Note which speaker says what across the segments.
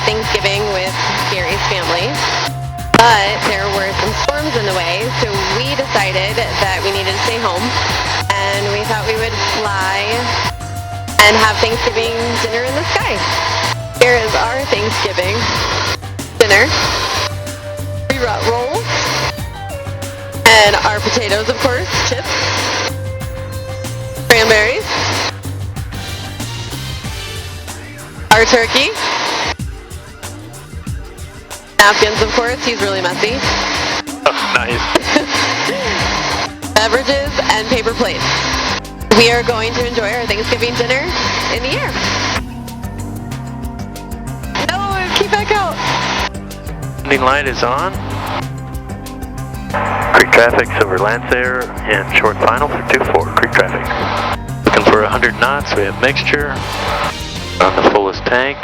Speaker 1: celebrate Thanksgiving with Gary's family. But there were some storms in the way, so we decided that we needed to stay home. And we thought we would fly and have Thanksgiving dinner in the sky. Here is our Thanksgiving dinner. Pre-rut rolls. And our potatoes, of course, chips. Cranberries. Our turkey. Napkins, of course. He's really messy.
Speaker 2: Oh, nice.
Speaker 1: Beverages and paper plates. We are going to enjoy our Thanksgiving dinner in the air. No, keep back out.
Speaker 2: Landing light is on. Creek traffic's over Lancair and short final for 2-4. Creek traffic. Looking for 100 knots. We have mixture on the fullest tank.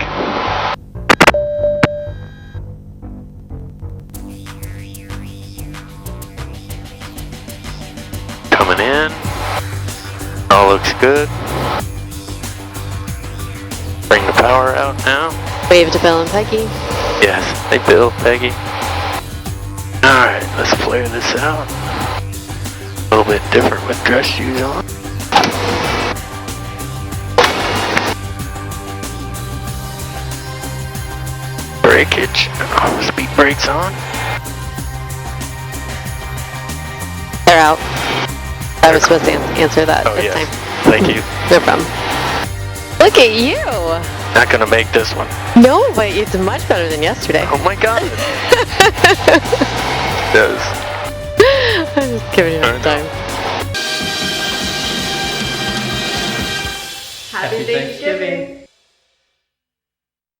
Speaker 2: Coming in. All looks good. Bring the power out now.
Speaker 1: Wave to Bill and Peggy.
Speaker 2: Yes, hey Bill, Peggy. Alright, let's flare this out. A little bit different with dress shoes on. Breakage. Speed brakes on.
Speaker 1: They're out. I was supposed to answer that this time.
Speaker 2: Thank you.
Speaker 1: No problem. Look at you!
Speaker 2: Not gonna make this one.
Speaker 1: No, but it's much better than yesterday.
Speaker 2: Oh my god. It does.
Speaker 1: I'm just giving you enough time.
Speaker 3: Happy Thanksgiving.